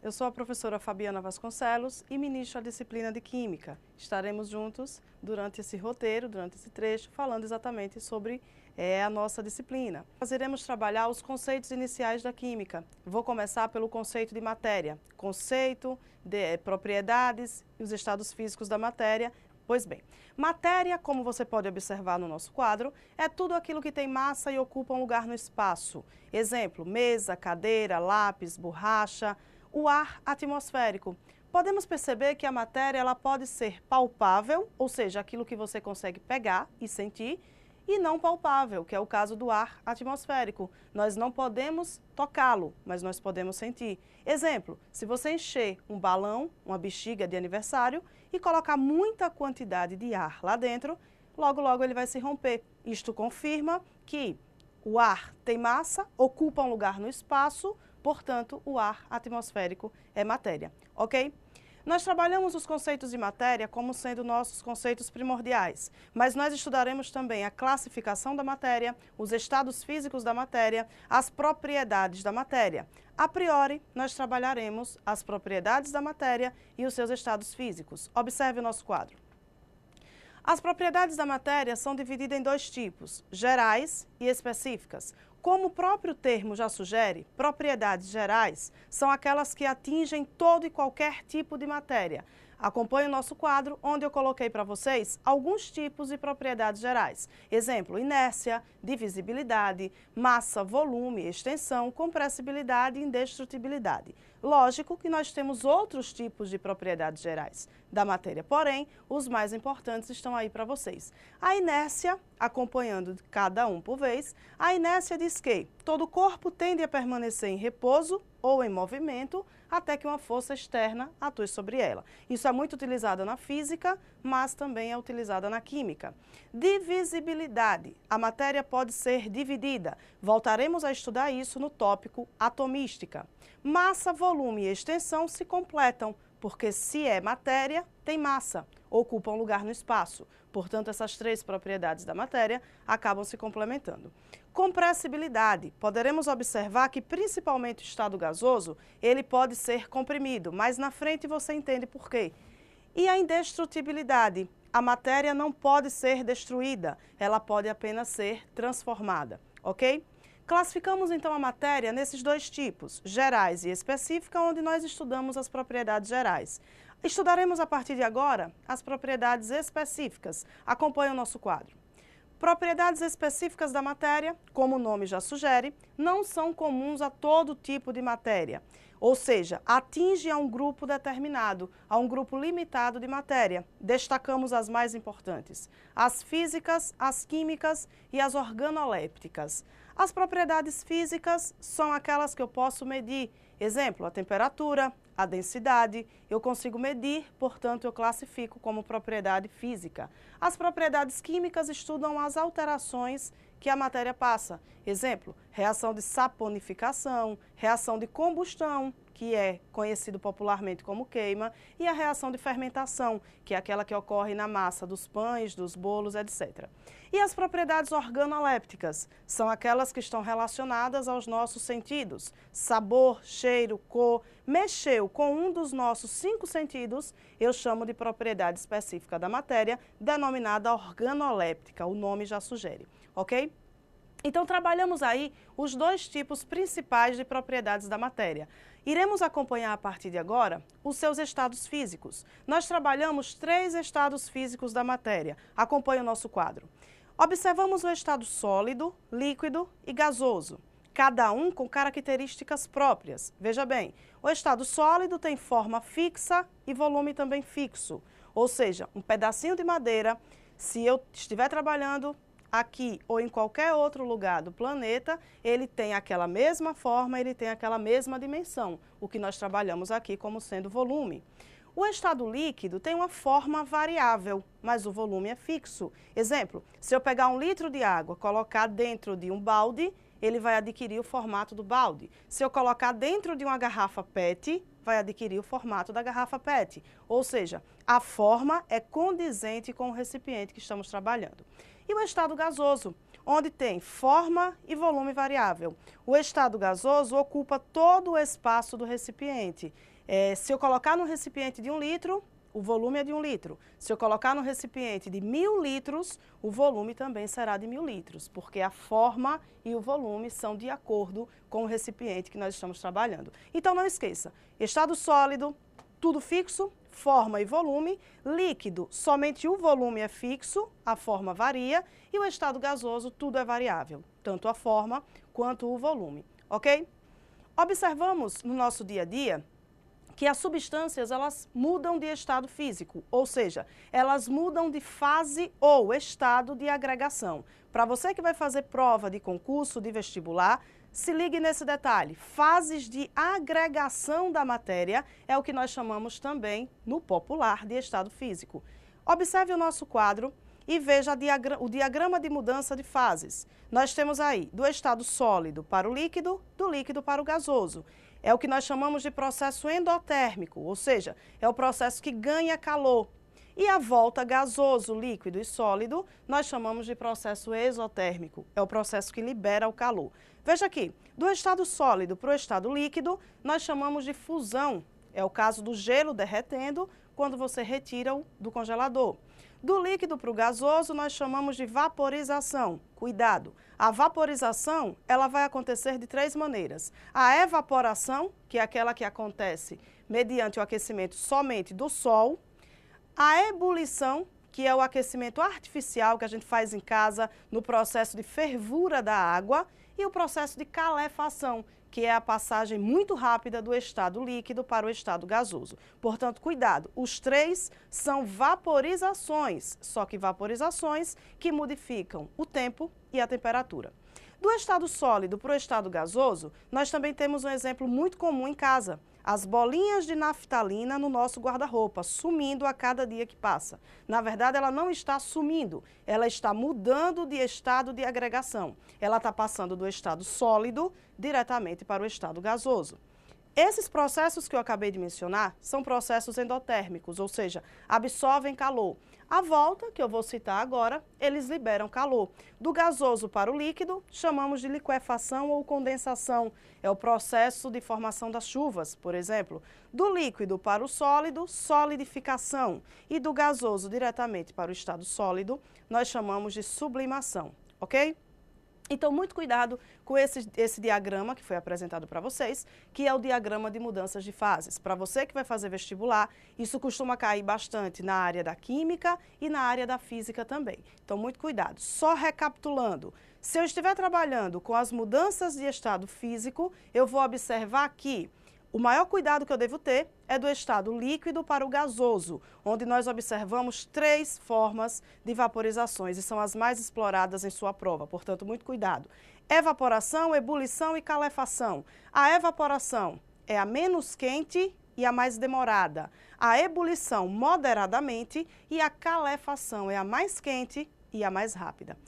eu sou a professora Fabiana Vasconcelos e ministro a disciplina de Química. Estaremos juntos durante esse roteiro, durante esse trecho, falando exatamente sobre a nossa disciplina. Nós iremos trabalhar os conceitos iniciais da Química. Vou começar pelo conceito de matéria, conceito, de propriedades e os estados físicos da matéria. Pois bem, matéria, como você pode observar no nosso quadro, é tudo aquilo que tem massa e ocupa um lugar no espaço. Exemplo, mesa, cadeira, lápis, borracha, o ar atmosférico. Podemos perceber que a matéria ela pode ser palpável, ou seja, aquilo que você consegue pegar e sentir, e não palpável, que é o caso do ar atmosférico. Nós não podemos tocá-lo, mas nós podemos sentir. Exemplo, se você encher um balão, uma bexiga de aniversário e colocar muita quantidade de ar lá dentro, logo, logo ele vai se romper. Isto confirma que o ar tem massa, ocupa um lugar no espaço, portanto, o ar atmosférico é matéria, ok? Nós trabalhamos os conceitos de matéria como sendo nossos conceitos primordiais, mas nós estudaremos também a classificação da matéria, os estados físicos da matéria, as propriedades da matéria. A priori, nós trabalharemos as propriedades da matéria e os seus estados físicos. Observe o nosso quadro. As propriedades da matéria são divididas em dois tipos, gerais e específicas. Como o próprio termo já sugere, propriedades gerais são aquelas que atingem todo e qualquer tipo de matéria. Acompanhe o nosso quadro, onde eu coloquei para vocês alguns tipos de propriedades gerais. Exemplo, inércia, divisibilidade, massa, volume, extensão, compressibilidade e indestrutibilidade. Lógico que nós temos outros tipos de propriedades gerais da matéria, porém, os mais importantes estão aí para vocês. A inércia, acompanhando cada um por vez, a inércia diz que todo corpo tende a permanecer em repouso ou em movimento até que uma força externa atue sobre ela. Isso é muito utilizado na física, mas também é utilizada na química. Divisibilidade. A matéria pode ser dividida. Voltaremos a estudar isso no tópico atomística. Massa, volume e extensão se completam, porque se é matéria, tem massa, ocupa um lugar no espaço. Portanto, essas três propriedades da matéria acabam se complementando. Compressibilidade. Poderemos observar que, principalmente o estado gasoso, ele pode ser comprimido, mas na frente você entende por quê. E a indestrutibilidade. A matéria não pode ser destruída, ela pode apenas ser transformada, ok? Classificamos então a matéria nesses dois tipos, gerais e específica, onde nós estudamos as propriedades gerais. Estudaremos a partir de agora as propriedades específicas. Acompanhe o nosso quadro. Propriedades específicas da matéria, como o nome já sugere, não são comuns a todo tipo de matéria, ou seja, atinge a um grupo determinado, a um grupo limitado de matéria. Destacamos as mais importantes, as físicas, as químicas e as organolépticas. As propriedades físicas são aquelas que eu posso medir. Exemplo, a temperatura, a densidade, eu consigo medir, portanto eu classifico como propriedade física. As propriedades químicas estudam as alterações que a matéria passa. Exemplo, reação de saponificação, reação de combustão, que é conhecido popularmente como queima, e a reação de fermentação, que é aquela que ocorre na massa dos pães, dos bolos, etc. E as propriedades organolépticas são aquelas que estão relacionadas aos nossos sentidos. Sabor, cheiro, cor, mexeu com um dos nossos 5 sentidos, eu chamo de propriedade específica da matéria, denominada organoléptica, o nome já sugere, ok? Então, trabalhamos aí os dois tipos principais de propriedades da matéria. Iremos acompanhar a partir de agora os seus estados físicos. Nós trabalhamos 3 estados físicos da matéria. Acompanhe o nosso quadro. Observamos o estado sólido, líquido e gasoso, cada um com características próprias. Veja bem, o estado sólido tem forma fixa e volume também fixo, ou seja, um pedacinho de madeira, se eu estiver trabalhando aqui ou em qualquer outro lugar do planeta, ele tem aquela mesma forma, ele tem aquela mesma dimensão, o que nós trabalhamos aqui como sendo volume. O estado líquido tem uma forma variável, mas o volume é fixo. Exemplo, se eu pegar 1 litro de água, colocar dentro de um balde, ele vai adquirir o formato do balde. Se eu colocar dentro de uma garrafa PET, vai adquirir o formato da garrafa PET. Ou seja, a forma é condizente com o recipiente que estamos trabalhando. E o estado gasoso? onde tem forma e volume variável. O estado gasoso ocupa todo o espaço do recipiente. Se eu colocar no recipiente de 1 litro, o volume é de 1 litro. Se eu colocar no recipiente de 1000 litros, o volume também será de 1000 litros, porque a forma e o volume são de acordo com o recipiente que nós estamos trabalhando. Então não esqueça, estado sólido, tudo fixo, forma e volume. Líquido, somente o volume é fixo, a forma varia. E o estado gasoso, tudo é variável, tanto a forma quanto o volume, ok? Observamos no nosso dia a dia que as substâncias, elas mudam de estado físico, ou seja, elas mudam de fase ou estado de agregação. Para você que vai fazer prova de concurso, de vestibular, se ligue nesse detalhe. Fases de agregação da matéria é o que nós chamamos também, no popular, de estado físico. Observe o nosso quadro e veja o diagrama de mudança de fases. Nós temos aí do estado sólido para o líquido, do líquido para o gasoso. É o que nós chamamos de processo endotérmico, ou seja, é o processo que ganha calor. E a volta gasoso, líquido e sólido, nós chamamos de processo exotérmico, é o processo que libera o calor. Veja aqui, do estado sólido para o estado líquido, nós chamamos de fusão, é o caso do gelo derretendo quando você retira-o do congelador. Do líquido para o gasoso, nós chamamos de vaporização. Cuidado, a vaporização ela vai acontecer de 3 maneiras. A evaporação, que é aquela que acontece mediante o aquecimento somente do sol. A ebulição, que é o aquecimento artificial que a gente faz em casa no processo de fervura da água. E o processo de calefação, que é a passagem muito rápida do estado líquido para o estado gasoso. Portanto, cuidado, os 3 são vaporizações, só que vaporizações que modificam o tempo e a temperatura. Do estado sólido para o estado gasoso, nós também temos um exemplo muito comum em casa. As bolinhas de naftalina no nosso guarda-roupa, sumindo a cada dia que passa. Na verdade, ela não está sumindo, ela está mudando de estado de agregação. Ela está passando do estado sólido diretamente para o estado gasoso. Esses processos que eu acabei de mencionar são processos endotérmicos, ou seja, absorvem calor. A volta, que eu vou citar agora, eles liberam calor. Do gasoso para o líquido, chamamos de liquefação ou condensação. É o processo de formação das chuvas, por exemplo. Do líquido para o sólido, solidificação. E do gasoso diretamente para o estado sólido, nós chamamos de sublimação, ok? Então, muito cuidado com esse diagrama que foi apresentado para vocês, que é o diagrama de mudanças de fases. Para você que vai fazer vestibular, isso costuma cair bastante na área da química e na área da física também. Então, muito cuidado. Só recapitulando, se eu estiver trabalhando com as mudanças de estado físico, eu vou observar que o maior cuidado que eu devo ter é do estado líquido para o gasoso, onde nós observamos 3 formas de vaporizações e são as mais exploradas em sua prova, portanto, muito cuidado. Evaporação, ebulição e calefação. A evaporação é a menos quente e a mais demorada. A ebulição, moderadamente, e a calefação é a mais quente e a mais rápida.